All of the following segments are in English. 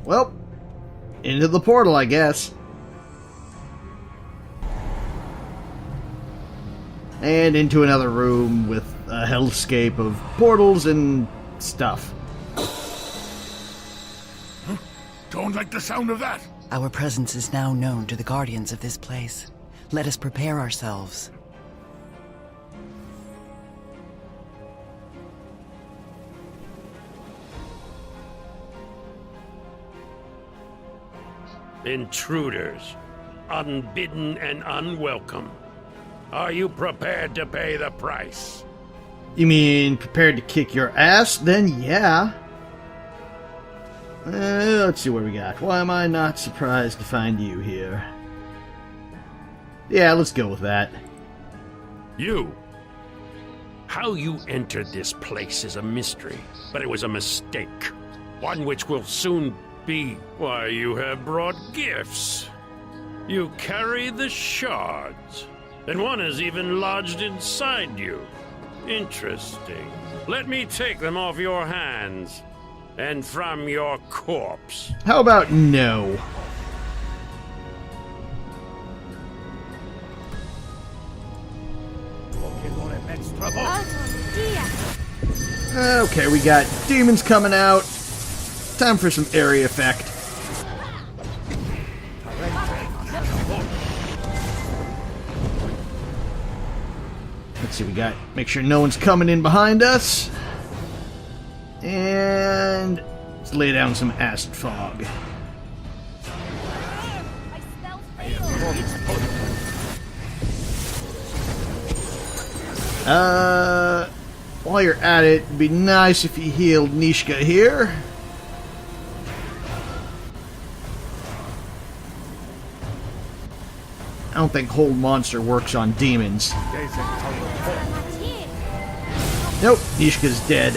Well, into the portal, I guess. And into another room with a hellscape of portals and stuff. Huh? Don't like the sound of that. Our presence is now known to the guardians of this place. Let us prepare ourselves. Intruders, unbidden and unwelcome. Are you prepared to pay the price? You mean prepared to kick your ass? Then yeah. Let's see what we got. Why am I not surprised to find you here? Yeah, let's go with that. You. How you entered this place is a mystery, but it was a mistake. One which will soon be. Why, you have brought gifts. You carry the shards, and one is even lodged inside you. Interesting. Let me take them off your hands, and from your corpse. How about no? Okay, we got demons coming out. Time for some area effect. Let's see, we got... Make sure no one's coming in behind us. And... let's lay down some acid fog. While you're at it, it'd be nice if you healed Nishka here. I don't think Hold Monster works on demons. Nope, Nishka's dead.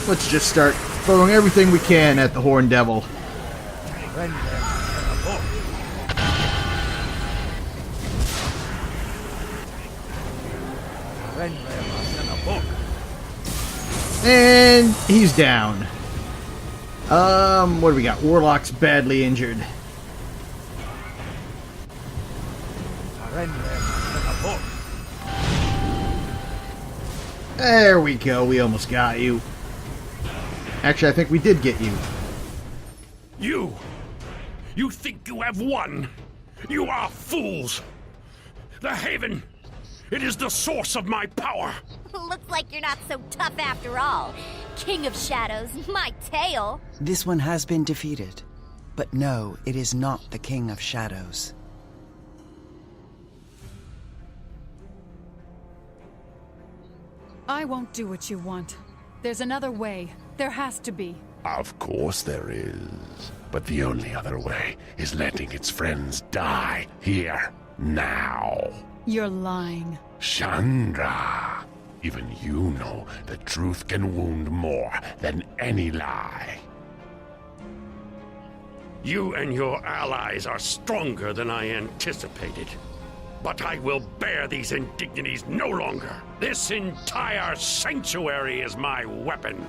Let's just start throwing everything we can at the Horn Devil. And he's down. What do we got? Warlock's badly injured. There we go. We almost got you. Actually, I think we did get you. You think you have won? You are fools. The Haven, it is the source of my power. Looks like you're not so tough after all. King of Shadows, my tail. This one has been defeated. But no, it is not the King of Shadows. I won't do what you want. There's another way. There has to be. Of course there is. But the only other way is letting its friends die here, now. You're lying. Chandra, even you know the truth can wound more than any lie. You and your allies are stronger than I anticipated. But I will bear these indignities no longer. This entire sanctuary is my weapon.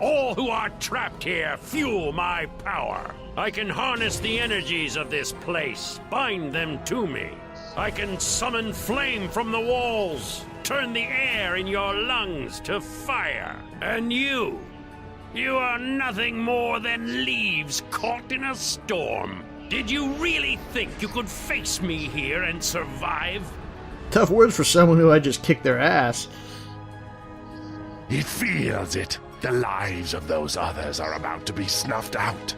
All who are trapped here fuel my power. I can harness the energies of this place, bind them to me. I can summon flame from the walls, turn the air in your lungs to fire. And you are nothing more than leaves caught in a storm. Did you really think you could face me here and survive? Tough words for someone who I just kicked their ass. It feels it. The lives of those others are about to be snuffed out.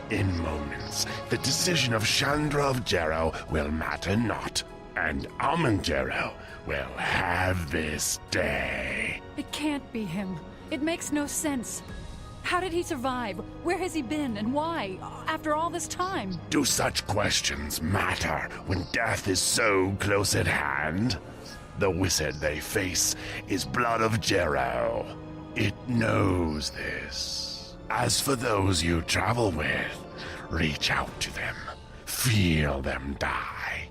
In moments, the decision of Chandra of Jero will matter not, and Amanjero will have this day. It can't be him. It makes no sense. How did he survive? Where has he been, and why, after all this time? Do such questions matter when death is so close at hand? The wizard they face is Blood of Jero. It knows this. As for those you travel with, reach out to them. Feel them die.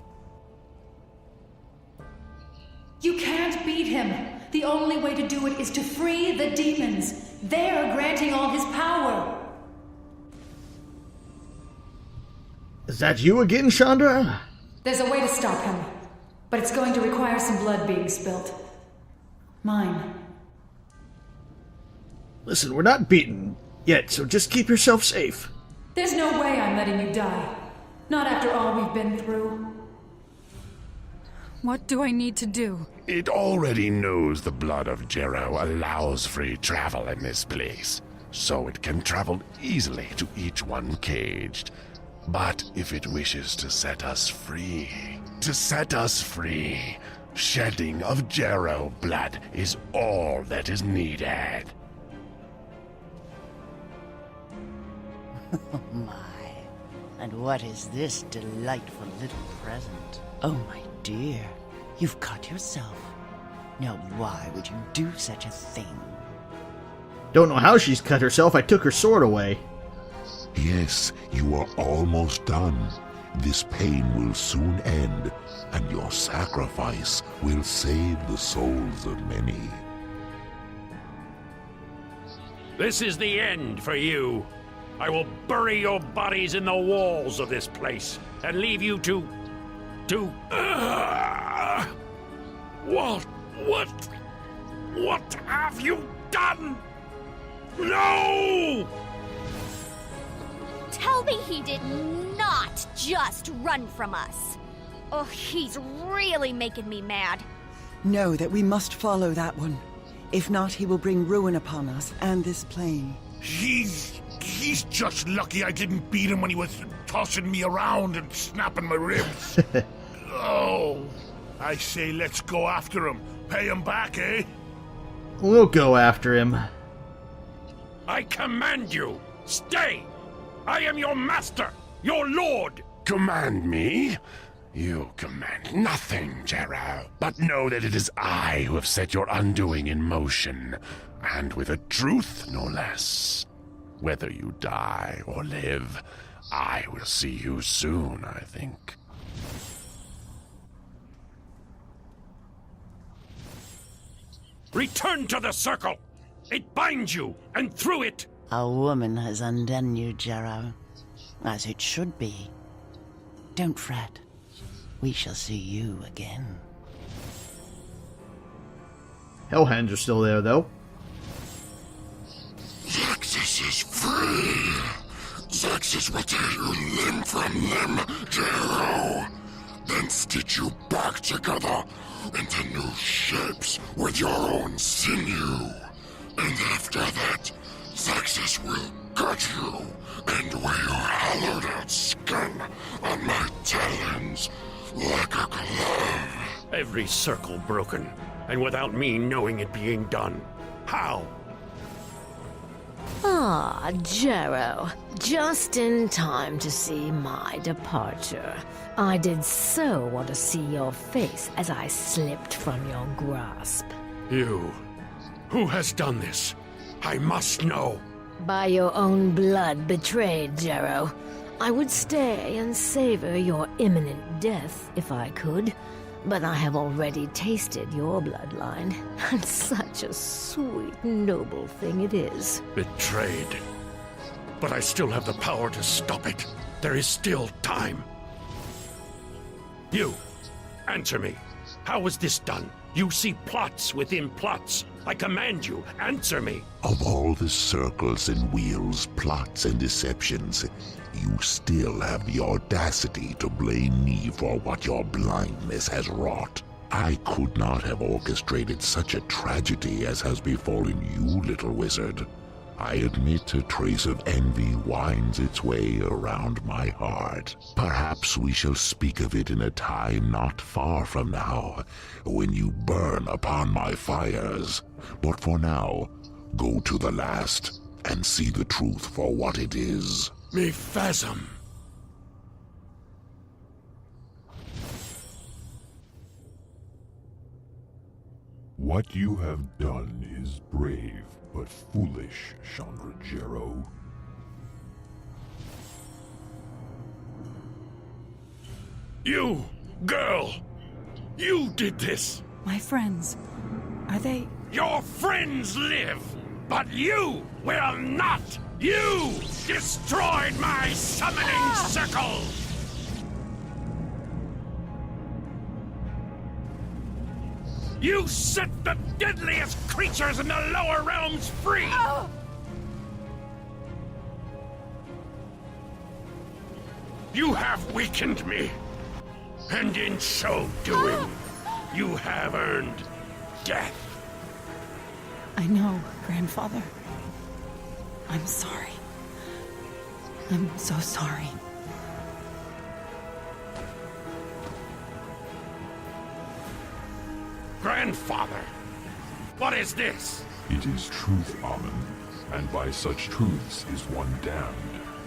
You can't beat him. The only way to do it is to free the demons. They're granting all his power. Is that you again, Chandra? There's a way to stop him, but it's going to require some blood being spilt. Mine. Listen, we're not beaten yet, so just keep yourself safe. There's no way I'm letting you die. Not after all we've been through. What do I need to do? It already knows the blood of Jero allows free travel in this place, so it can travel easily to each one caged. But if it wishes to set us free, shedding of Jero blood is all that is needed. Oh my. And what is this delightful little present? Oh my dear, you've cut yourself. Now why would you do such a thing? Don't know how she's cut herself. I took her sword away. Yes, you are almost done. This pain will soon end, and your sacrifice will save the souls of many. This is the end for you. I will bury your bodies in the walls of this place and leave you to... What have you done? No! Tell me he did not just run from us. Oh, he's really making me mad. Know that we must follow that one. If not, he will bring ruin upon us and this plane. He's just lucky I didn't beat him when he was tossing me around and snapping my ribs. Oh, I say let's go after him. Pay him back, eh? We'll go after him. I command you, stay! I am your master, your lord! Command me? You command nothing, Jero. But know that it is I who have set your undoing in motion, and with a truth, no less. Whether you die or live, I will see you soon, I think. Return to the circle! It binds you, and through it... A woman has undone you, Jero. As it should be. Don't fret. We shall see you again. Hellhounds are still there, though. Zexus is free! Zexus will tear you limb from limb, Jero! Then stitch you back together into new shapes with your own sinew. And after that, Zexus will cut you and wear your hollowed-out skin on my talons like a glove. Every circle broken, and without me knowing it being done. How? Ah, Jero. Just in time to see my departure. I did so want to see your face as I slipped from your grasp. You. Who has done this? I must know. By your own blood betrayed, Jero. I would stay and savor your imminent death if I could, but I have already tasted your bloodline, and such a sweet, noble thing it is. Betrayed. But I still have the power to stop it. There is still time. You, answer me. How was this done? You see plots within plots. I command you, answer me. Of all the circles and wheels, plots and deceptions, you still have the audacity to blame me for what your blindness has wrought. I could not have orchestrated such a tragedy as has befallen you, little wizard. I admit a trace of envy winds its way around my heart. Perhaps we shall speak of it in a time not far from now, when you burn upon my fires. But for now, go to the last and see the truth for what it is. Me phasm. What you have done is brave, but foolish, Chandra Jero. You, girl! You did this! My friends, are they... Your friends live, but you will not! You destroyed my summoning circle! You set the deadliest creatures in the lower realms free! You have weakened me, and in so doing, you have earned death. I know, Grandfather. I'm sorry. I'm so sorry. Grandfather, what is this? It is truth, Amun, and by such truths is one damned.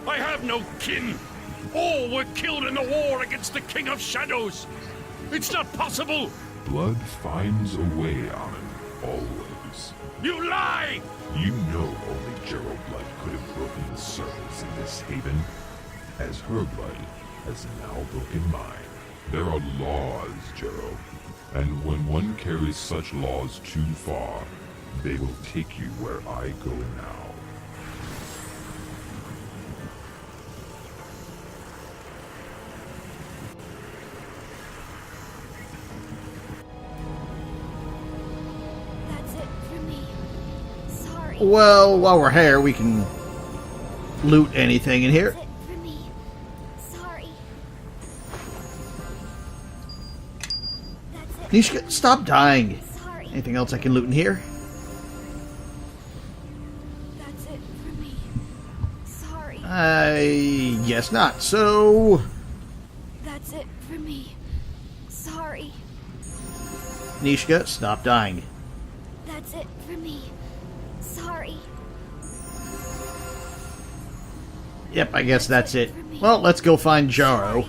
I have no kin. All were killed in the war against the King of Shadows. It's not possible. Blood finds a way, Amun, always. You lie! You know only Jero blood could have broken the circles in this haven, as her blood has now broken mine. There are laws, Jero, and when one carries such laws too far, they will take you where I go now. That's it for me. Sorry. Well, while we're here, we can loot anything in here. That's it for me. Sorry. That's it. Nishka, stop dying. Sorry. Anything else I can loot in here? That's it for me. Sorry. I guess not. So, That's it for me. Sorry. Nishka, stop dying. That's it for me. Sorry. Yep, I guess that's it. Well, let's go find Jaro.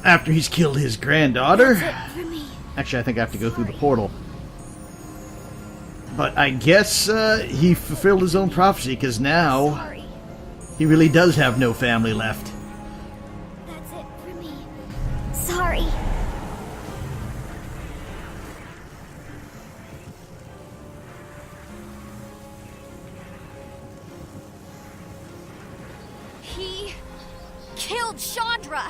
After he's killed his granddaughter. That's it for me. Actually, I think I have to go through the portal. But I guess he fulfilled his own prophecy, because now Sorry. he really does have no family left. That's it for me. Sorry. He killed Chandra.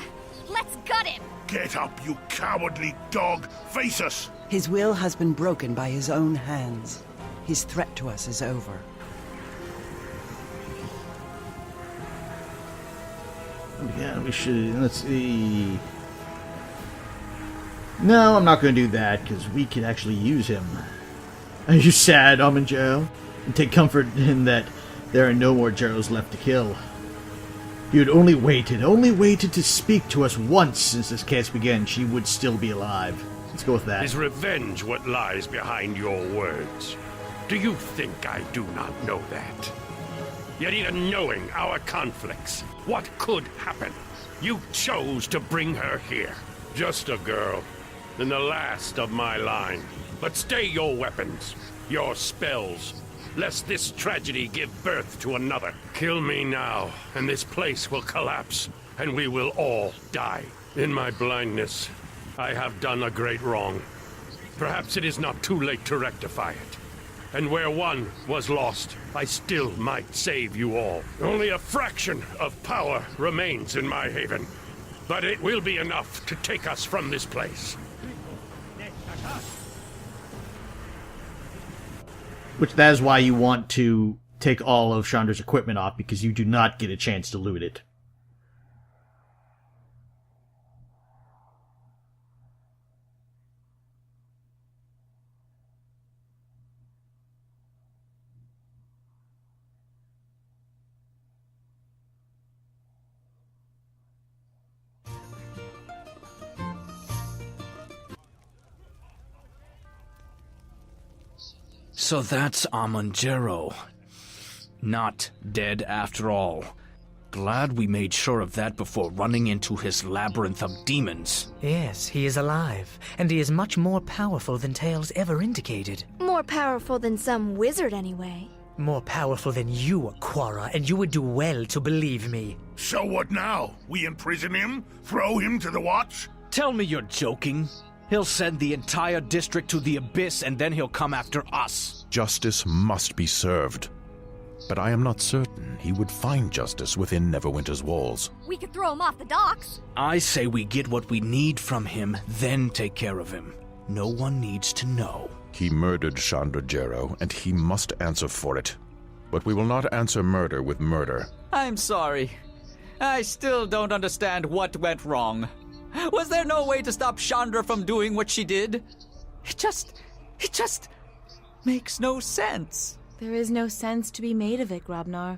Let's gut him. Get up, you cowardly dog! Face us! His will has been broken by his own hands. His threat to us is over. Yeah, we should. Let's see. No, I'm not going to do that, because we could actually use him. Are you sad, Amun Jero? And take comfort in that there are no more Jeros left to kill. If you had only waited to speak to us once since this case began, she would still be alive. Let's go with that. Is revenge what lies behind your words? Do you think I do not know that? Yet even knowing our conflicts, what could happen? You chose to bring her here. Just a girl, and the last of my line. But stay your weapons, your spells, lest this tragedy give birth to another. Kill me now, and this place will collapse, and we will all die. In my blindness, I have done a great wrong. Perhaps it is not too late to rectify it. And where one was lost, I still might save you all. Only a fraction of power remains in my haven. But it will be enough to take us from this place. Which that is why you want to take all of Chandra's equipment off, because you do not get a chance to loot it. So that's Amun Jero. Not dead after all. Glad we made sure of that before running into his labyrinth of demons. Yes, he is alive, and he is much more powerful than Tales ever indicated. More powerful than some wizard, anyway. More powerful than you, Quara, and you would do well to believe me. So what now? We imprison him? Throw him to the watch? Tell me you're joking. He'll send the entire district to the abyss, and then he'll come after us. Justice must be served. But I am not certain he would find justice within Neverwinter's walls. We could throw him off the docks. I say we get what we need from him, then take care of him. No one needs to know. He murdered Chandra Jero, and he must answer for it. But we will not answer murder with murder. I'm sorry. I still don't understand what went wrong. Was there no way to stop Chandra from doing what she did? It just makes no sense. There is no sense to be made of it, Grobnar.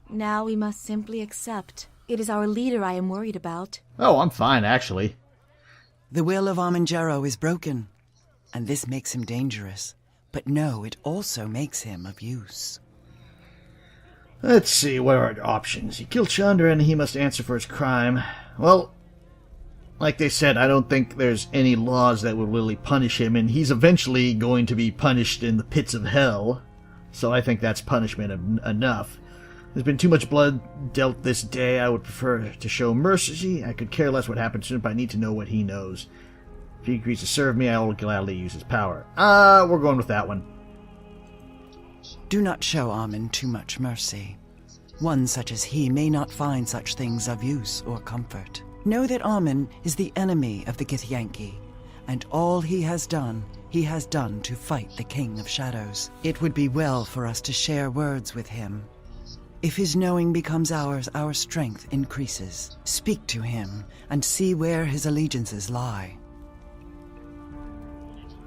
Now we must simply accept. It is our leader I am worried about. Oh, I'm fine, actually. The will of Amanjaro is broken, and this makes him dangerous. But no, it also makes him of use. Let's see, what are our options? He killed Chandra and he must answer for his crime. Well, like they said, I don't think there's any laws that would really punish him, and he's eventually going to be punished in the pits of hell. So I think that's punishment enough. There's been too much blood dealt this day. I would prefer to show mercy. I could care less what happens soon, but I need to know what he knows. If he agrees to serve me, I will gladly use his power. We're going with that one. Do not show Amun too much mercy. One such as he may not find such things of use or comfort. Know that Amun is the enemy of the Githyanki, and all he has done to fight the King of Shadows. It would be well for us to share words with him. If his knowing becomes ours, our strength increases. Speak to him, and see where his allegiances lie.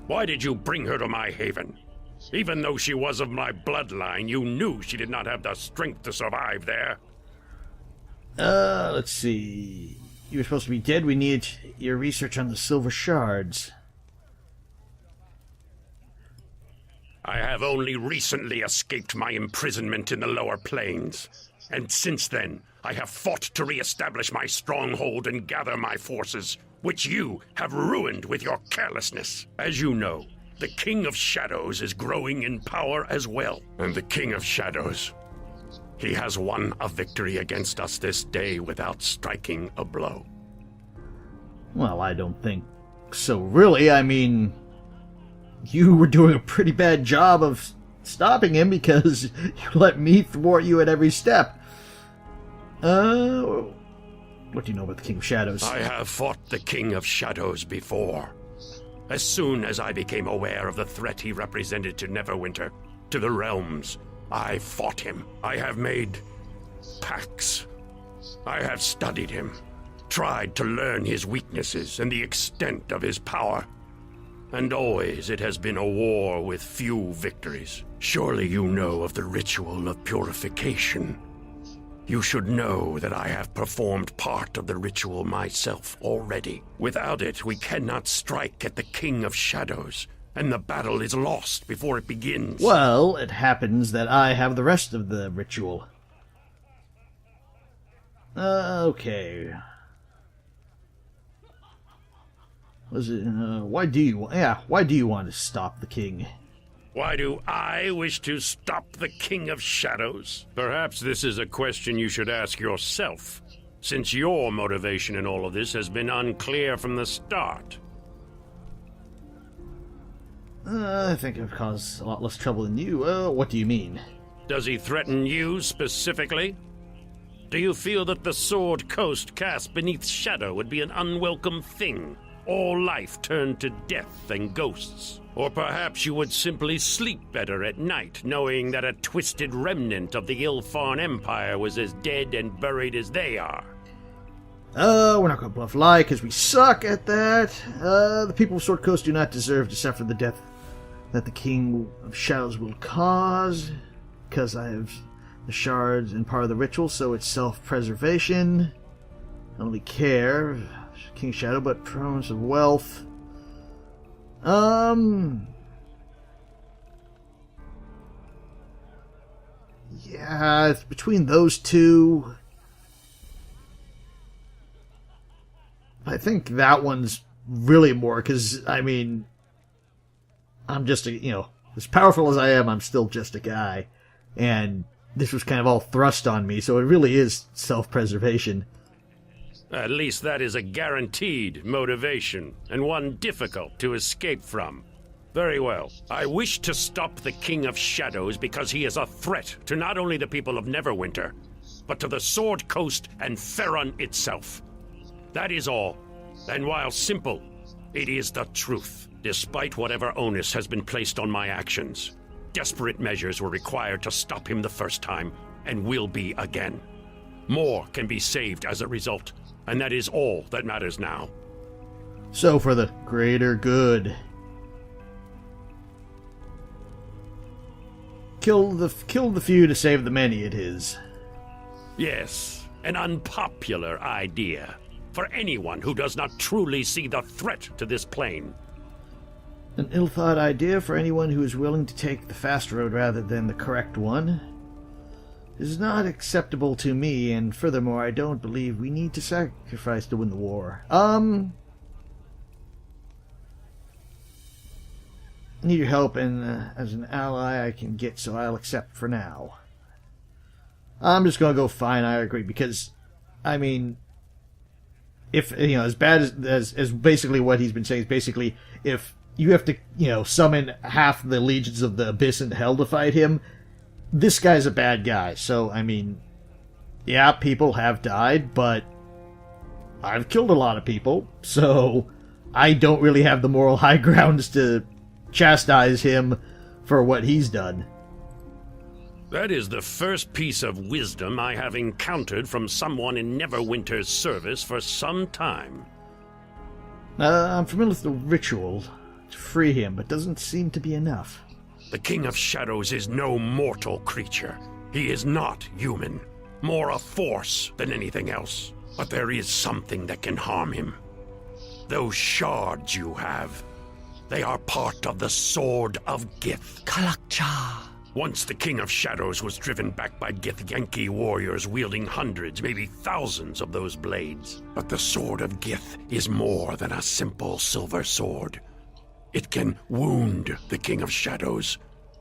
Why did you bring her to my haven? Even though she was of my bloodline, you knew she did not have the strength to survive there. Let's see. You were supposed to be dead. We need your research on the silver shards. I have only recently escaped my imprisonment in the lower plains. And since then, I have fought to re-establish my stronghold and gather my forces, which you have ruined with your carelessness. As you know, the King of Shadows is growing in power as well. And the King of Shadows, he has won a victory against us this day without striking a blow. Well, I don't think so, really. I mean, you were doing a pretty bad job of stopping him because you let me thwart you at every step. What do you know about the King of Shadows? I have fought the King of Shadows before. As soon as I became aware of the threat he represented to Neverwinter, to the realms, I fought him. I have made pacts. I have studied him, tried to learn his weaknesses and the extent of his power. And always it has been a war with few victories. Surely you know of the ritual of purification. You should know that I have performed part of the ritual myself already. Without it, we cannot strike at the King of Shadows, and the battle is lost before it begins. Well, it happens that I have the rest of the ritual. Okay. Why do you want to stop the king? Why do I wish to stop the King of Shadows? Perhaps this is a question you should ask yourself, since your motivation in all of this has been unclear from the start. I think I've caused a lot less trouble than you. What do you mean? Does he threaten you specifically? Do you feel that the Sword Coast cast beneath shadow would be an unwelcome thing? All life turned to death and ghosts? Or perhaps you would simply sleep better at night, knowing that a twisted remnant of the Ilfarn Empire was as dead and buried as they are. We're not going to bluff lie, because we suck at that. The people of Sword Coast do not deserve to suffer the death that the King of Shadows will cause, because I have the shards and part of the ritual, so it's self-preservation. I only care, King Shadow, but promise of wealth. Yeah, it's between those two. I think that one's really more, because, I mean, I'm just as powerful as I am, I'm still just a guy. And this was kind of all thrust on me, so it really is self-preservation. At least that is a guaranteed motivation, and one difficult to escape from. Very well. I wish to stop the King of Shadows because he is a threat to not only the people of Neverwinter, but to the Sword Coast and Ferron itself. That is all. And while simple, it is the truth. Despite whatever onus has been placed on my actions, desperate measures were required to stop him the first time, and will be again. More can be saved as a result, and that is all that matters now. So for the greater good. Kill the few to save the many, it is. Yes, an unpopular idea for anyone who does not truly see the threat to this plane. An ill-thought idea for anyone who is willing to take the fast road rather than the correct one. It is not acceptable to me, and furthermore, I don't believe we need to sacrifice to win the war. Need your help, and as an ally I can get, so I'll accept for now. I'm just gonna go fine, I agree, because, I mean, if, as bad as basically what he's been saying is basically, if you have to, summon half the legions of the Abyss and Hell to fight him, this guy's a bad guy. So, I mean, yeah, people have died, but I've killed a lot of people, so I don't really have the moral high grounds to chastise him for what he's done. That is the first piece of wisdom I have encountered from someone in Neverwinter's service for some time. I'm familiar with the ritual to free him, but doesn't seem to be enough. The King of Shadows is no mortal creature. He is not human. More a force than anything else. But there is something that can harm him. Those shards you have, they are part of the Sword of Gith. Kalakcha. Once the King of Shadows was driven back by Githyanki warriors wielding hundreds, maybe thousands of those blades. But the Sword of Gith is more than a simple silver sword. It can wound the King of Shadows,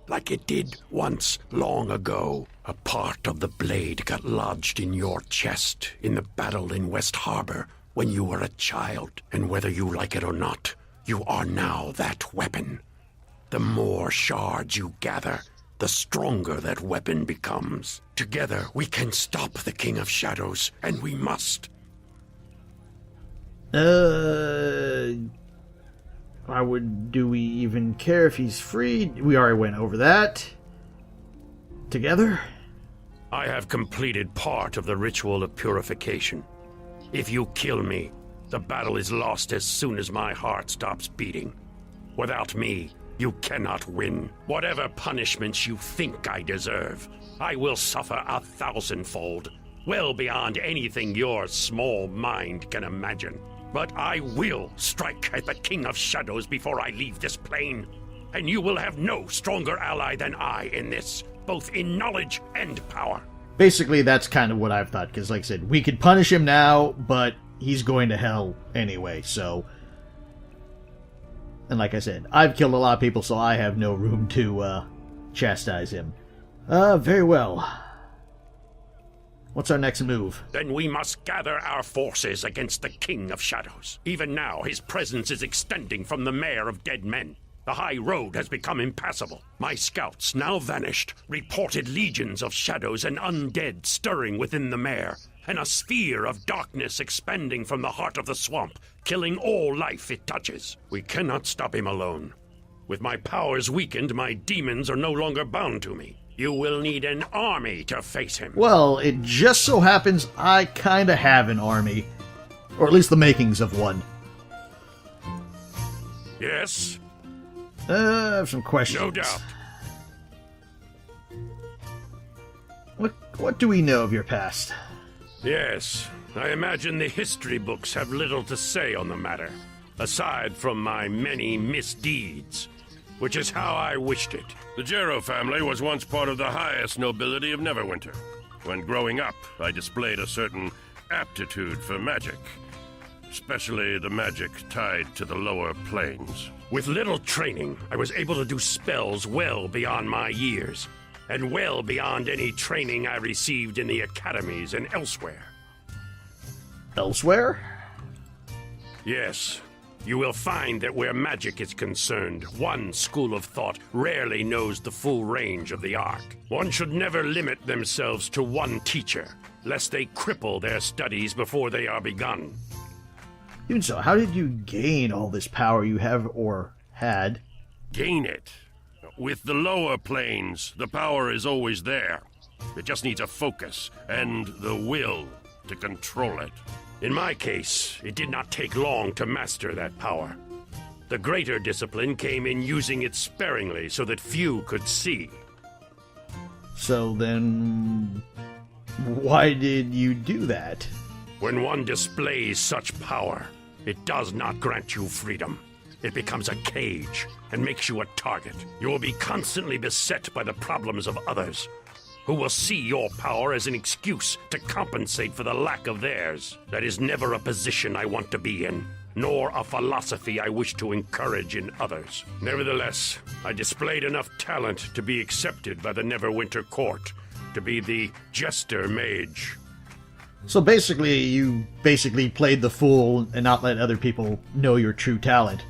like it did once long ago. A part of the blade got lodged in your chest in the battle in West Harbor when you were a child. And whether you like it or not, you are now that weapon. The more shards you gather, the stronger that weapon becomes. Together, we can stop the King of Shadows, and we must. Do we even care if he's freed? We already went over that. Together? I have completed part of the ritual of purification. If you kill me, the battle is lost as soon as my heart stops beating. Without me, you cannot win. Whatever punishments you think I deserve, I will suffer 1,000-fold, well beyond anything your small mind can imagine. But I will strike at the King of Shadows before I leave this plane, and you will have no stronger ally than I in this, both in knowledge and power. Basically, that's kind of what I've thought, because like I said, we could punish him now, but he's going to hell anyway, so... And like I said, I've killed a lot of people, so I have no room to chastise him. Very well. What's our next move? Then we must gather our forces against the King of Shadows. Even now, his presence is extending from the Mare of Dead Men. The high road has become impassable. My scouts, now vanished, reported legions of shadows and undead stirring within the Mare, and a sphere of darkness expanding from the heart of the swamp, killing all life it touches. We cannot stop him alone. With my powers weakened, my demons are no longer bound to me. You will need an army to face him. Well, it just so happens I kinda have an army. Or at least the makings of one. Yes? I have some questions. No doubt. What do we know of your past? Yes, I imagine the history books have little to say on the matter, aside from my many misdeeds, which is how I wished it. The Jarrow family was once part of the highest nobility of Neverwinter. When growing up, I displayed a certain aptitude for magic, especially the magic tied to the lower planes. With little training, I was able to do spells well beyond my years, and well beyond any training I received in the academies and elsewhere. Elsewhere? Yes. You will find that where magic is concerned, one school of thought rarely knows the full range of the art. One should never limit themselves to one teacher, lest they cripple their studies before they are begun. Even so, how did you gain all this power you have or had. Gain it. With the lower planes, the power is always there. It just needs a focus and the will to control it. In my case, it did not take long to master that power. The greater discipline came in using it sparingly so that few could see. So then, why did you do that? When one displays such power, it does not grant you freedom. It becomes a cage and makes you a target. You will be constantly beset by the problems of others, who will see your power as an excuse to compensate for the lack of theirs. That is never a position I want to be in, nor a philosophy I wish to encourage in others. Nevertheless, I displayed enough talent to be accepted by the Neverwinter court, to be the Jester Mage. So basically, you played the fool and not let other people know your true talent.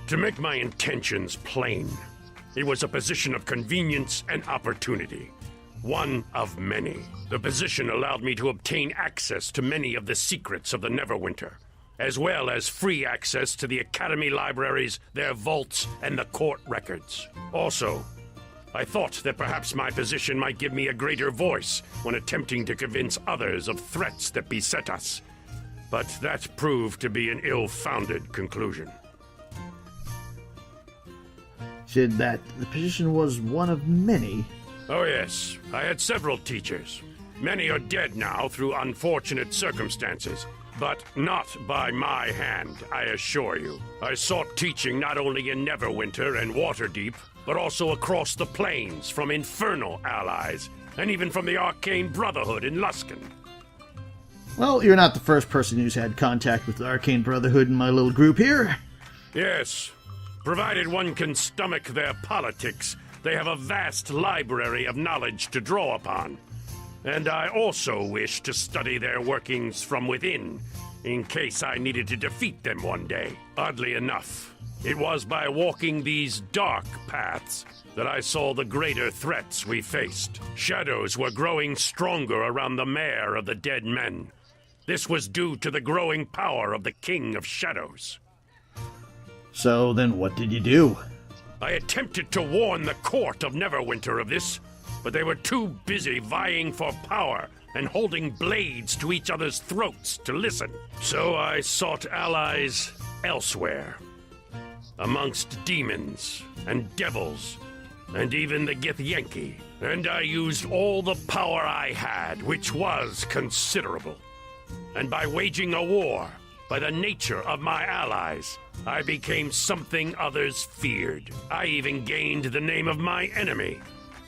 To make my intentions plain, it was a position of convenience and opportunity. One of many. The position allowed me to obtain access to many of the secrets of the Neverwinter, as well as free access to the Academy libraries, their vaults, and the court records. Also, I thought that perhaps my position might give me a greater voice when attempting to convince others of threats that beset us. But that proved to be an ill-founded conclusion. Said that the position was one of many. Oh yes, I had several teachers. Many are dead now through unfortunate circumstances, but not by my hand, I assure you. I sought teaching not only in Neverwinter and Waterdeep, but also across the plains from infernal allies, and even from the Arcane Brotherhood in Luskan. Well, you're not the first person who's had contact with the Arcane Brotherhood in my little group here. Yes, provided one can stomach their politics, they have a vast library of knowledge to draw upon. And I also wish to study their workings from within, in case I needed to defeat them one day. Oddly enough, it was by walking these dark paths that I saw the greater threats we faced. Shadows were growing stronger around the Mayor of the Dead Men. This was due to the growing power of the King of Shadows. So then what did you do? I attempted to warn the court of Neverwinter of this, but they were too busy vying for power and holding blades to each other's throats to listen. So I sought allies elsewhere, amongst demons and devils, and even the Githyanki. And I used all the power I had, which was considerable. And by waging a war, by the nature of my allies, I became something others feared. I even gained the name of my enemy,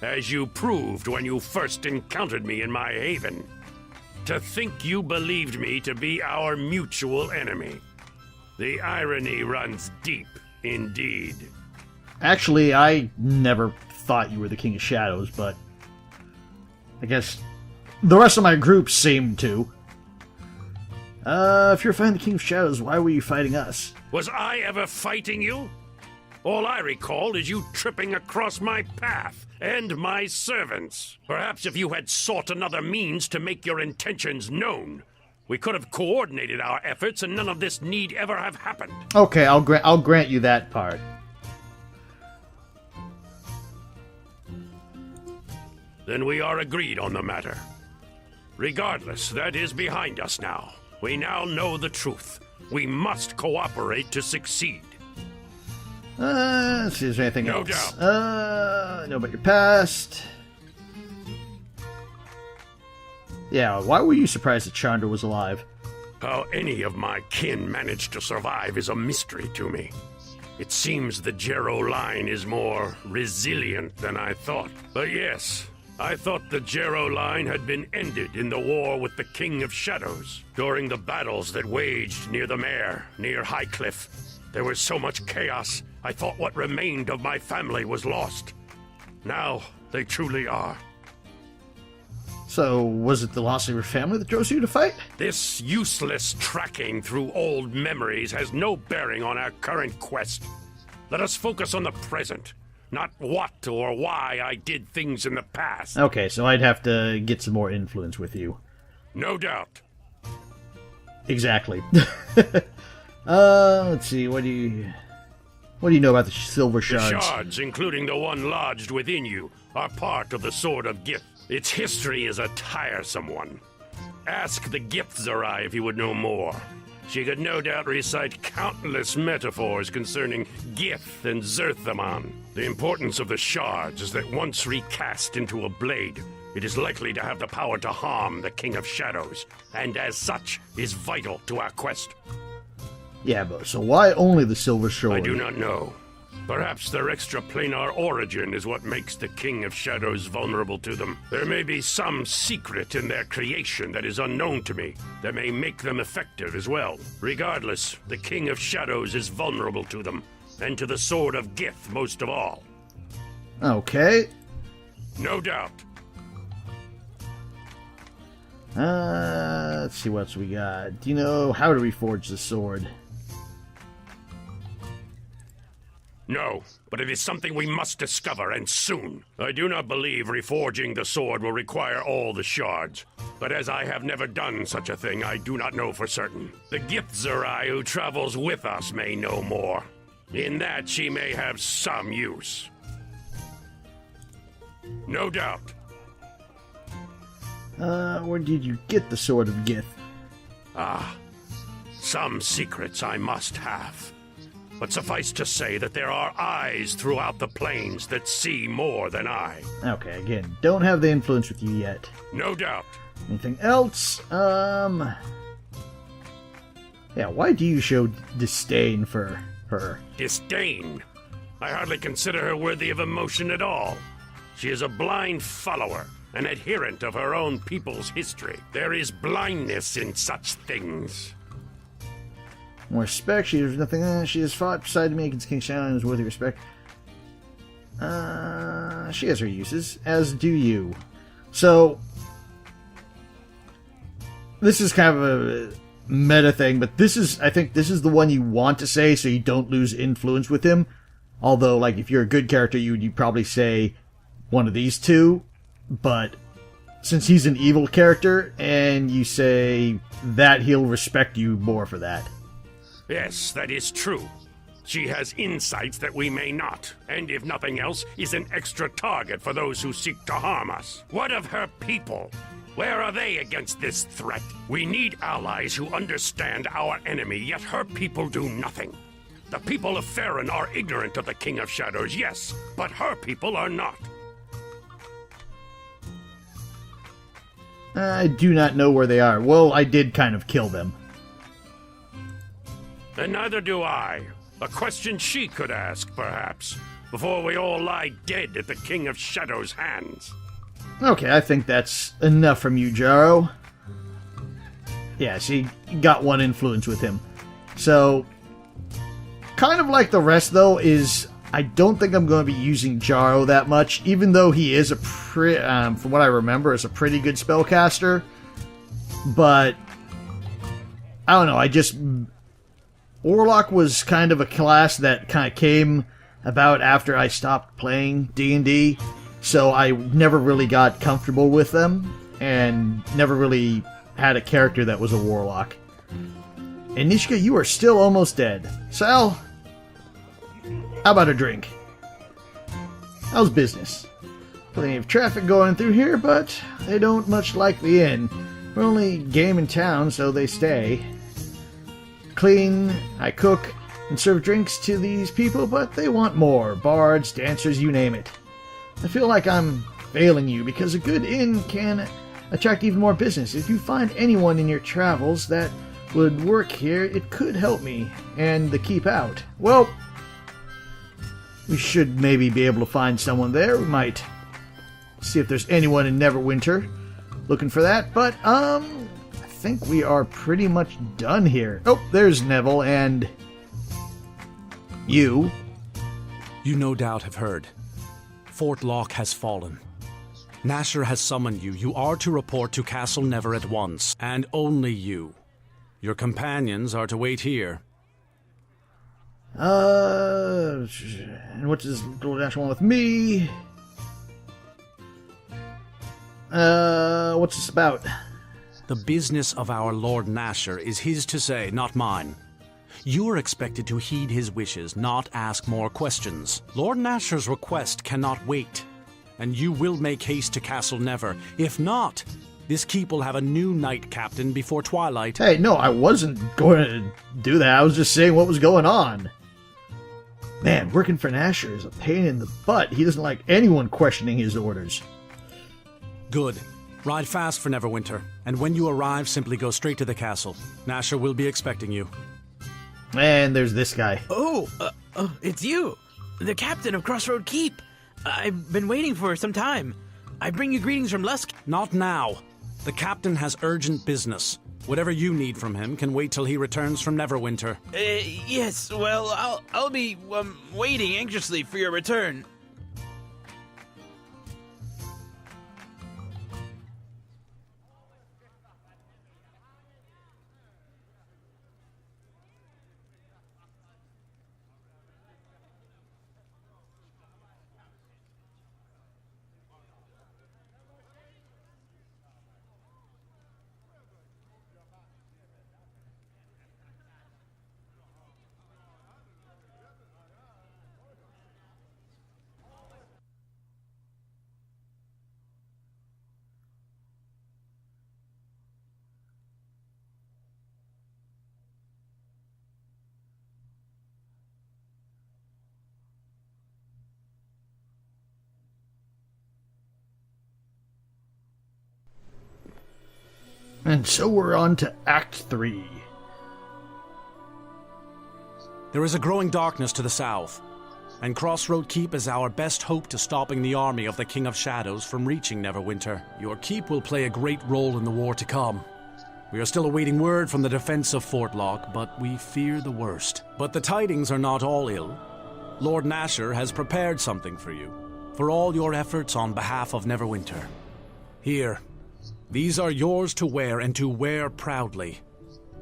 as you proved when you first encountered me in my haven. To think you believed me to be our mutual enemy. The irony runs deep, indeed. Actually, I never thought you were the King of Shadows, but I guess the rest of my group seemed to. If you're fighting the King of Shadows, why were you fighting us? Was I ever fighting you? All I recall is you tripping across my path and my servants. Perhaps if you had sought another means to make your intentions known, we could have coordinated our efforts and none of this need ever have happened. Okay, I'll grant you that part. Then we are agreed on the matter. Regardless, that is behind us now. We now know the truth. We must cooperate to succeed. Let's see if there's anything No else. doubt. Know about your past. Yeah, why were you surprised that Chandra was alive? How any of my kin managed to survive is a mystery to me. It seems the Jero line is more resilient than I thought. But yes, I thought the Jero line had been ended in the war with the King of Shadows. During the battles that waged near the Mare, near Highcliff, there was so much chaos, I thought what remained of my family was lost. Now, they truly are. So, was it the loss of your family that drove you to fight? This useless tracking through old memories has no bearing on our current quest. Let us focus on the present, not what or why I did things in the past. Okay, so I'd have to get some more influence with you. No doubt. Exactly. Let's see. What do you know about the silver shards? The shards, including the one lodged within you, are part of the Sword of Gith. Its history is a tiresome one. Ask the Githzerai if you would know more. She could no doubt recite countless metaphors concerning Gith and Zerthaman. The importance of the shards is that once recast into a blade, it is likely to have the power to harm the King of Shadows, and as such, is vital to our quest. Yeah, but so why only the silver sword? I do not know. Perhaps their extraplanar origin is what makes the King of Shadows vulnerable to them. There may be some secret in their creation that is unknown to me, that may make them effective as well. Regardless, the King of Shadows is vulnerable to them, and to the Sword of Gith most of all. Okay. No doubt. Let's see what else we got. Do you know how to reforge the sword? No, but it is something we must discover, and soon. I do not believe reforging the sword will require all the shards. But as I have never done such a thing, I do not know for certain. The Githzerai who travels with us may know more. In that, she may have some use. No doubt. Where did you get the Sword of Gith? Ah, some secrets I must have. But suffice to say that there are eyes throughout the plains that see more than I. Okay, again, don't have the influence with you yet. No doubt. Anything else? Yeah, why do you show disdain for her? Disdain? I hardly consider her worthy of emotion at all. She is a blind follower, an adherent of her own people's history. There is blindness in such things. More respect. She has nothing. She has fought beside me against King Shadow and is worthy of respect. She has her uses, as do you. So this is kind of a meta thing, but I think this is the one you want to say so you don't lose influence with him. Although, like, if you're a good character, you'd probably say one of these two. But since he's an evil character, and you say that, he'll respect you more for that. Yes, that is true. She has insights that we may not, and if nothing else, is an extra target for those who seek to harm us. What of her people? Where are they against this threat? We need allies who understand our enemy, yet her people do nothing. The people of Farron are ignorant of the King of Shadows, yes, but her people are not. I do not know where they are. Well, I did kind of kill them. And neither do I. A question she could ask, perhaps, before we all lie dead at the King of Shadows' hands. Okay, I think that's enough from you, Jaro. Yeah, she got one influence with him. So, kind of like the rest, though, is I don't think I'm going to be using Jaro that much, even though he is from what I remember, is a pretty good spellcaster. But, I don't know, Warlock was kind of a class that kind of came about after I stopped playing D&D, so I never really got comfortable with them, and never really had a character that was a Warlock. And Nishka, you are still almost dead. Sal, how about a drink? How's business? Plenty of traffic going through here, but they don't much like the inn. We're only game in town, so they stay. Clean, I cook, and serve drinks to these people, but they want more. Bards, dancers, you name it. I feel like I'm failing you, because a good inn can attract even more business. If you find anyone in your travels that would work here, it could help me, and the keep out. Well, we should maybe be able to find someone there. We might see if there's anyone in Neverwinter looking for that, but, I think we are pretty much done here. Oh, there's Neville and you. You no doubt have heard. Fort Locke has fallen. Nasher has summoned you. You are to report to Castle Never at once, and only you. Your companions are to wait here. And what's this little dash one with me? What's this about? The business of our Lord Nasher is his to say, not mine. You are expected to heed his wishes, not ask more questions. Lord Nasher's request cannot wait, and you will make haste to Castle Never. If not, this keep will have a new knight captain before twilight. Hey, no, I wasn't going to do that. I was just saying what was going on. Man, working for Nasher is a pain in the butt. He doesn't like anyone questioning his orders. Good. Ride fast for Neverwinter, and when you arrive, simply go straight to the castle. Nasher will be expecting you. And there's this guy. Oh, it's you, the captain of Crossroad Keep. I've been waiting for some time. I bring you greetings from Lusk. Not now. The captain has urgent business. Whatever you need from him can wait till he returns from Neverwinter. Yes, well, I'll be waiting anxiously for your return. And so we're on to Act 3. There is a growing darkness to the south, and Crossroad Keep is our best hope to stopping the army of the King of Shadows from reaching Neverwinter. Your keep will play a great role in the war to come. We are still awaiting word from the defense of Fort Lock, but we fear the worst. But the tidings are not all ill. Lord Nasher has prepared something for you, for all your efforts on behalf of Neverwinter. Here, these are yours to wear, and to wear proudly.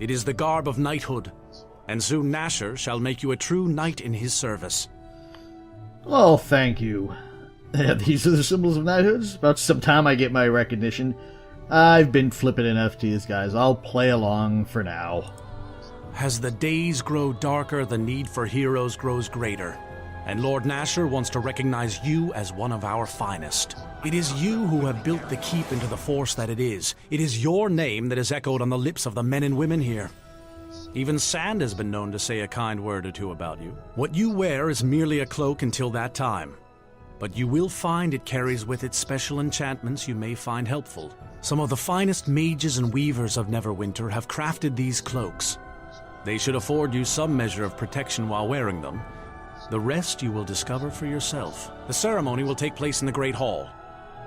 It is the garb of knighthood, and soon Nasher shall make you a true knight in his service. Oh, thank you. These are the symbols of knighthood. About some time I get my recognition. I've been flippant enough to these guys. I'll play along for now. As the days grow darker, the need for heroes grows greater, and Lord Nasher wants to recognize you as one of our finest. It is you who have built the keep into the force that it is. It is your name that is echoed on the lips of the men and women here. Even Sand has been known to say a kind word or two about you. What you wear is merely a cloak until that time, but you will find it carries with it special enchantments you may find helpful. Some of the finest mages and weavers of Neverwinter have crafted these cloaks. They should afford you some measure of protection while wearing them. The rest you will discover for yourself. The ceremony will take place in the Great Hall.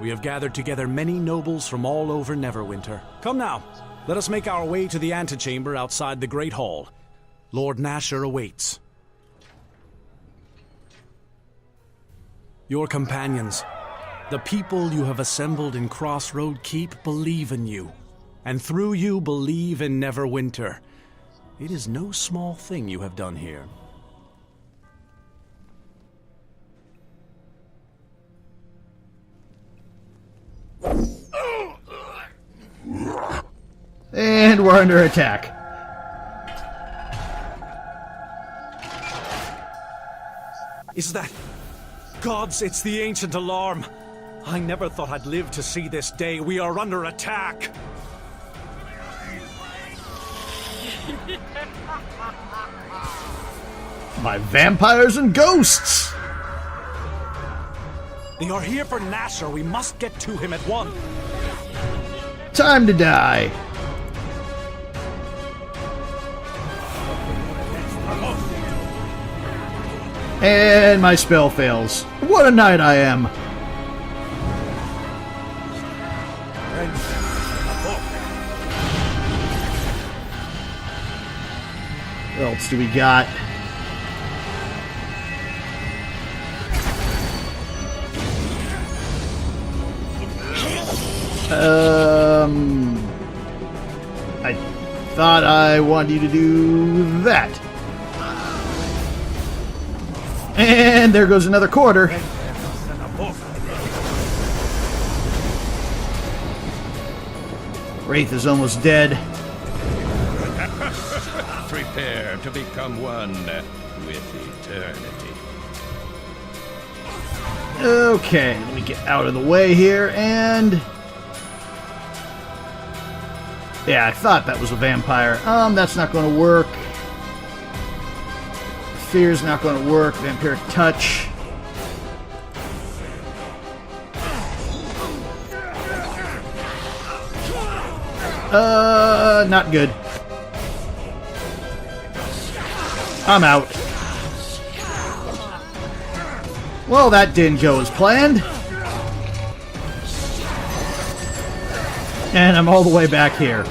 We have gathered together many nobles from all over Neverwinter. Come now, let us make our way to the antechamber outside the Great Hall. Lord Nasher awaits. Your companions, the people you have assembled in Crossroad Keep, believe in you, and through you believe in Neverwinter. It is no small thing you have done here. And we're under attack. Is that... Gods, it's the ancient alarm. I never thought I'd live to see this day. We are under attack. By vampires and ghosts! They are here for Nasher. We must get to him at once. Time to die. And my spell fails. What a knight I am. What else do we got? I thought I wanted you to do that. And there goes another quarter. Wraith is almost dead. Prepare to become one with eternity. Okay, let me get out of the way here, and... yeah, I thought that was a vampire. That's not going to work. Fear's not going to work. Vampiric touch. Not good. I'm out. Well, that didn't go as planned. And I'm all the way back here.